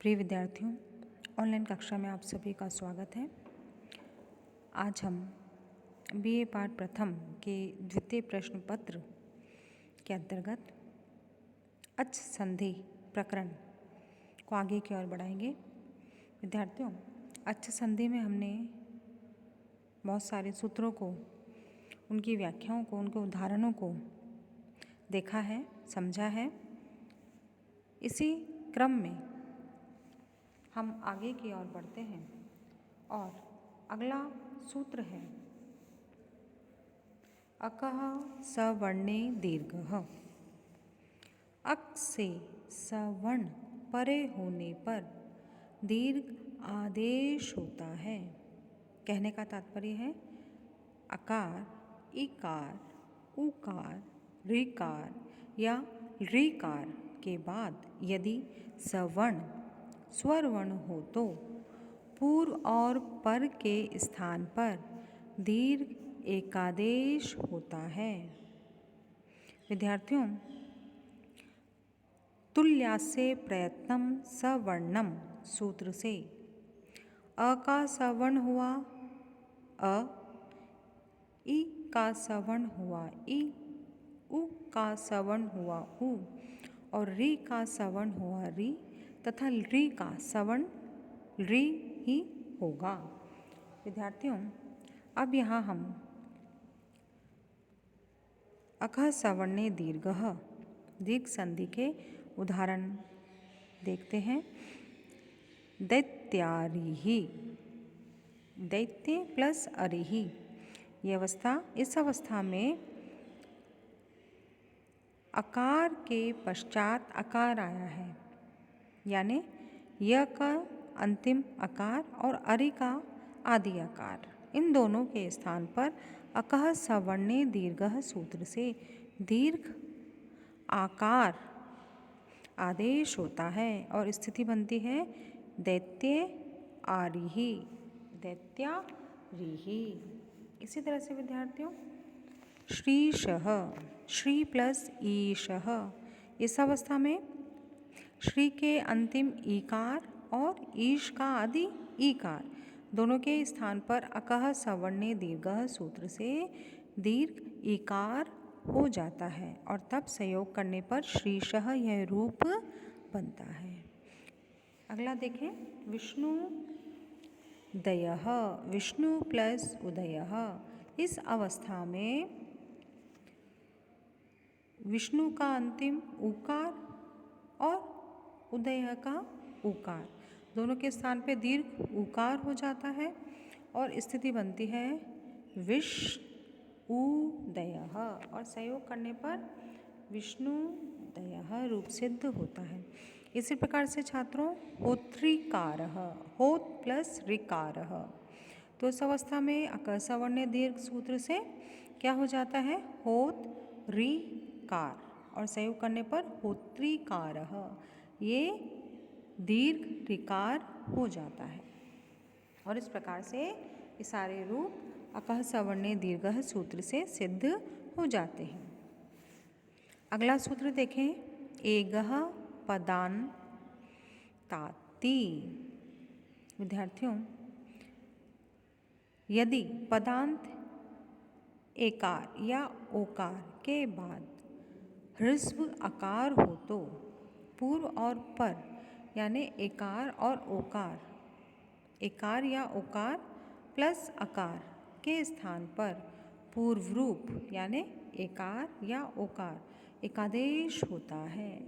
प्रिय विद्यार्थियों, ऑनलाइन कक्षा में आप सभी का स्वागत है। आज हम बीए पाठ प्रथम के द्वितीय प्रश्न पत्र के अंतर्गत अच संधि प्रकरण को आगे की ओर बढ़ाएंगे। विद्यार्थियों, अच संधि में हमने बहुत सारे सूत्रों को, उनकी व्याख्याओं को, उनके उदाहरणों को देखा है, समझा है। इसी क्रम में हम आगे की ओर बढ़ते हैं और अगला सूत्र है अकः सवर्णे दीर्घः। अक से सवर्ण परे होने पर दीर्घ आदेश होता है। कहने का तात्पर्य है अकार, इकार, उकार, ऋकार या ऋकार के बाद यदि सवर्ण स्वर वर्ण हो तो पूर्व और पर के स्थान पर दीर्घ एकादेश होता है। विद्यार्थियों, तुल्यास्य प्रयत्नम सवर्णम सूत्र से अ का सवर्ण हुआ अ, ई का सवर्ण हुआ ई, उ का सवर्ण हुआ उ और री का सवर्ण हुआ री तथा री का सवर्ण री ही होगा। विद्यार्थियों, अब यहाँ हम अकः सवर्णे दीर्घः दीर्घ संधि के उदाहरण देखते हैं। दैत्यारिहि, दैत्य प्लस अरिहि, ये अवस्था, इस अवस्था में अकार के पश्चात अकार आया है, यानी य का अंतिम आकार और अरि का आदि आकार, इन दोनों के स्थान पर अकः सवर्णे दीर्घः सूत्र से दीर्घ आकार आदेश होता है और स्थिति बनती है दैत्य आरिहि, दैत्यारिहि। इसी तरह से विद्यार्थियों, श्रीशः, श्री प्लस ईशः, इस अवस्था में श्री के अंतिम ईकार और ईश का आदि ईकार दोनों के स्थान पर अकः सवर्णे दीर्घः सूत्र से दीर्घ ईकार हो जाता है और तब संयोग करने पर श्रीशः यह रूप बनता है। अगला देखें, विष्णु दयः, विष्णु प्लस उदयः, इस अवस्था में विष्णु का अंतिम उकार और उदय का उकार दोनों के स्थान पे दीर्घ उकार हो जाता है और स्थिति बनती है विष उदयः और संयोग करने पर विष्णु दयः रूप सिद्ध होता है। इसी प्रकार से छात्रों, होत्रिकारः, होत प्लस ऋकारः, तो इस अवस्था में अकः सवर्णे दीर्घ सूत्र से क्या हो जाता है होत ऋकार और संयोग करने पर होत्रिकारः, ये दीर्घ ऋकार हो जाता है और इस प्रकार से ये सारे रूप अकः सवर्णे दीर्घः सूत्र से सिद्ध हो जाते हैं। अगला सूत्र देखें, एगः पदान्ताति। विद्यार्थियों, यदि पदांत एकार या ओकार के बाद ह्रस्व आकार हो तो पूर्व और पर यानी एकार और ओकार, एकार या ओकार प्लस आकार के स्थान पर पूर्व रूप यानी एकार या ओकार एकादेश होता है।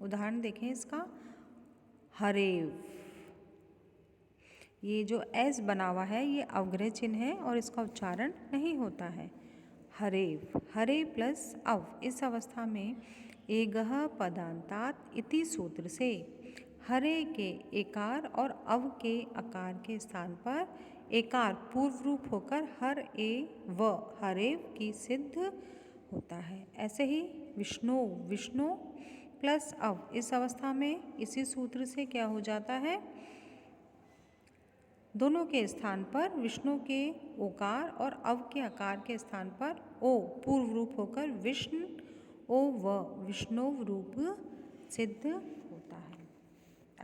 उदाहरण देखें इसका, हरेव, ये जो एस बना हुआ है ये अवग्रह चिन्ह है और इसका उच्चारण नहीं होता है। हरेव, हरे प्लस अव, इस अवस्था में एगः पदांतात इति सूत्र से हरे के एकार और अव के आकार के स्थान पर एकार पूर्व रूप होकर हर ए व हरेव की सिद्ध होता है। ऐसे ही विष्णु, विष्णु प्लस अव, इस अवस्था में इसी सूत्र से क्या हो जाता है, दोनों के स्थान पर विष्णु के ओकार और अव के आकार के स्थान पर ओ पूर्व रूप होकर विष्णु ओ व विष्णु रूप सिद्ध होता है।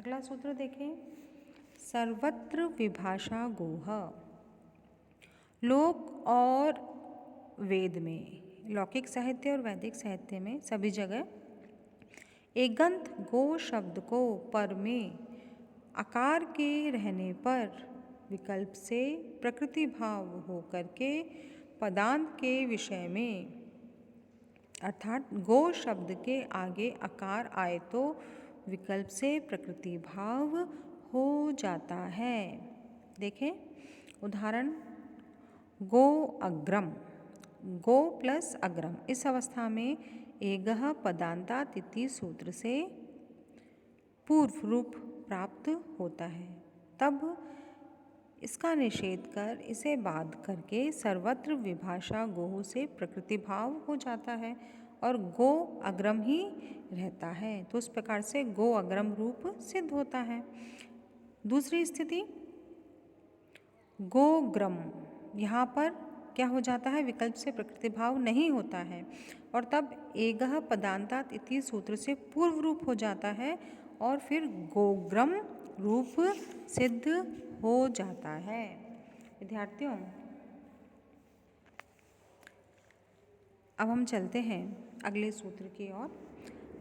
अगला सूत्र देखें, सर्वत्र विभाषा गोह। लोक और वेद में, लौकिक साहित्य और वैदिक साहित्य में सभी जगह एगंत गो शब्द को पर में आकार के रहने पर विकल्प से प्रकृति भाव हो करके पदांत के विषय में, अर्थात गो शब्द के आगे आकार आए तो विकल्प से प्रकृति भाव हो जाता है। देखें उदाहरण, गो अग्रम, गो प्लस अग्रम, इस अवस्था में एगः पदांतात इति सूत्र से पूर्व रूप प्राप्त होता है। तब इसका निषेध कर इसे बाध करके सर्वत्र विभाषा गोह से प्रकृति भाव हो जाता है और गो अग्रम ही रहता है। तो उस प्रकार से गो अग्रम रूप सिद्ध होता है। दूसरी स्थिति गोग्रम, यहाँ पर क्या हो जाता है, विकल्प से प्रकृति भाव नहीं होता है और तब एगः पदांतात इति सूत्र से पूर्व रूप हो जाता है और फिर गोग्रम रूप सिद्ध हो जाता है। विद्यार्थियों, अब हम चलते हैं अगले सूत्र की ओर।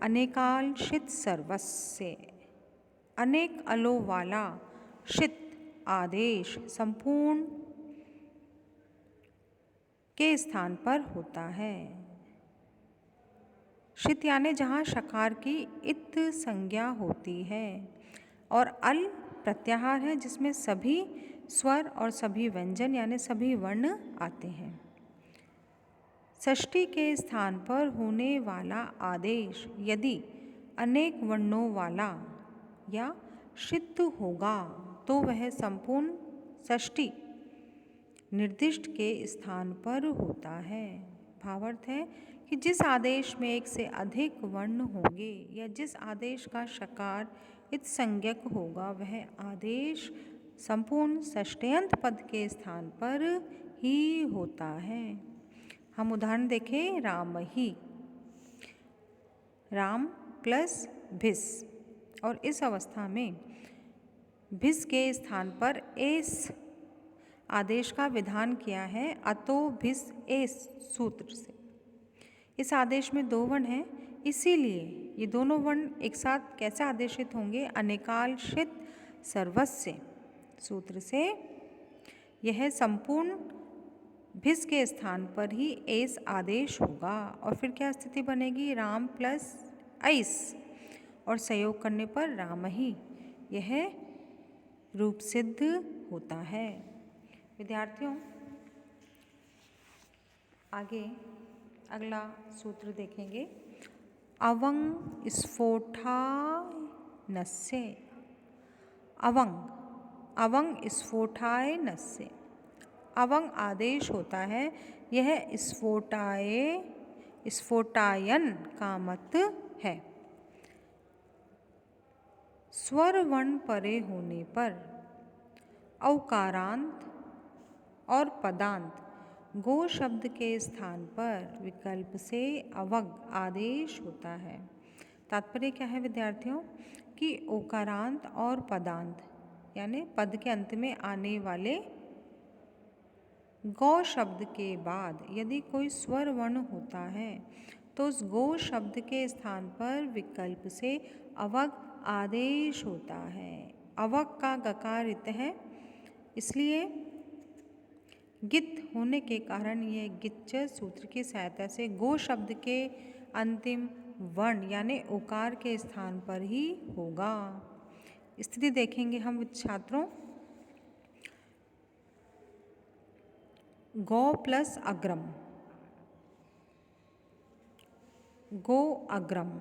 अनेकालशित सर्वस्य, अनेक अलो वाला शित आदेश संपूर्ण के स्थान पर होता है। शित यानी जहाँ शकार की इत संज्ञा होती है और अल प्रत्याहार है जिसमें सभी स्वर और सभी व्यंजन यानी सभी वर्ण आते हैं। षष्ठी के स्थान पर होने वाला आदेश यदि अनेक वर्णों वाला या शित होगा तो वह संपूर्ण षष्ठी निर्दिष्ट के स्थान पर होता है। भावार्थ है कि जिस आदेश में एक से अधिक वर्ण होंगे या जिस आदेश का शकार इत संज्ञक होगा वह आदेश संपूर्ण षष्ठ्यंत पद के स्थान पर ही होता है। हम उदाहरण देखें, राम ही, राम प्लस भिस, और इस अवस्था में भिस के स्थान पर एस आदेश का विधान किया है अतो भिस एस सूत्र से। इस आदेश में दो वर्ण हैं, इसीलिए ये दोनों वर्ण एक साथ कैसे आदेशित होंगे, अनेकालशित सर्वस्य सूत्र से। यह संपूर्ण भिस के स्थान पर ही एस आदेश होगा और फिर क्या स्थिति बनेगी, राम प्लस ऐस और संयोग करने पर राम ही, यह रूप सिद्ध होता है। विद्यार्थियों, आगे अगला सूत्र देखेंगे, अवंग स्फोटानस्य। अवंग, अवंग स्फोटानस्य, अवंग आदेश होता है, यह स्फोटाय स्फोटायन का मत है। स्वर वर्ण परे होने पर औकारांत और पदांत गो शब्द के स्थान पर विकल्प से अवग आदेश होता है। तात्पर्य क्या है विद्यार्थियों, कि ओकारांत और पदांत यानी पद के अंत में आने वाले गौ शब्द के बाद यदि कोई स्वर वर्ण होता है तो उस गो शब्द के स्थान पर विकल्प से अवग आदेश होता है। अवग का गकार इत है, इसलिए गित होने के कारण यह गिच्च सूत्र की सहायता से गो शब्द के अंतिम वर्ण यानी ओकार के स्थान पर ही होगा। स्थिति देखेंगे हम छात्रों, गौ प्लस अग्रम, गो अग्रम,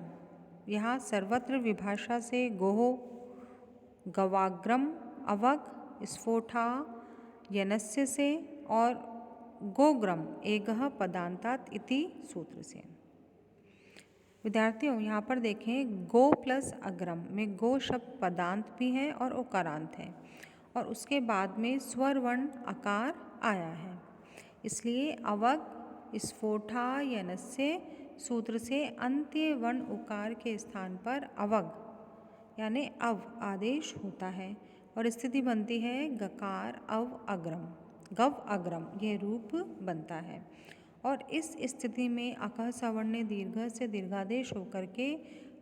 यहाँ सर्वत्र विभाषा से गोह, गवाग्रम, अवग स्फोटा यनस्य से और गोग्रम एगः पदांतात इति सूत्र से। विद्यार्थियों, यहाँ पर देखें, गो प्लस अग्रम में गो शब्द पदांत भी है और उकारांत है और उसके बाद में स्वर वर्ण आकार आया है, इसलिए अवग स्फोटायनस्य सूत्र से अंत्य वर्ण उकार के स्थान पर अवग यानी अव आदेश होता है और स्थिति बनती है गकार अव अग्रम, गव अग्रम यह रूप बनता है। और इस स्थिति में अकह सवर्ण दीर्घ से दीर्घादेश होकर के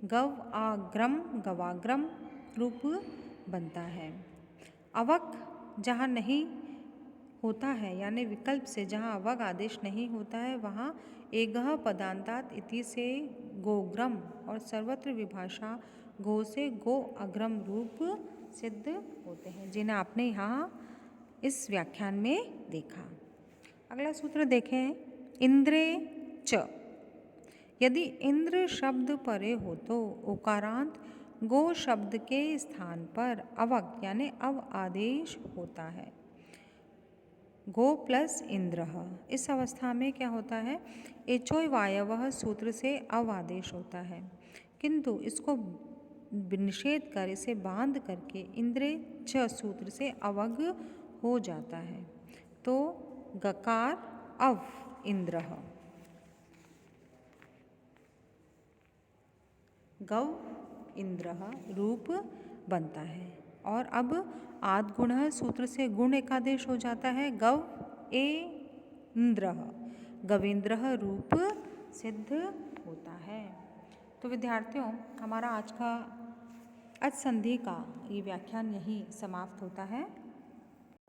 गव आग्रम गवाग्रम रूप बनता है। अवक जहाँ नहीं होता है यानी विकल्प से जहाँ अवग आदेश नहीं होता है वहाँ एगह पदांतात इति से गोग्रम और सर्वत्र विभाषा गो से गो अग्रम रूप सिद्ध होते हैं, जिन्हें आपने यहाँ इस व्याख्यान में देखा। अगला सूत्र देखें, इंद्रे च। यदि इंद्र शब्द परे हो तो उकारांत गो शब्द के स्थान पर अवग यानी अव आदेश होता है। गो प्लस इंद्र, इस अवस्था में क्या होता है, एचोय वायवः सूत्र से अव आदेश होता है, किंतु इसको निषेध कर इसे बांध करके इंद्रे च सूत्र से अवग हो जाता है। तो गकार अव इंद्र, गव इंद्र रूप बनता है। और अब आद गुण सूत्र से गुण एकादेश हो जाता है, गव ए इंद्र, गवेंद्र रूप सिद्ध होता है। तो विद्यार्थियों, हमारा आज का अच संधि का ये व्याख्यान यहीं समाप्त होता है।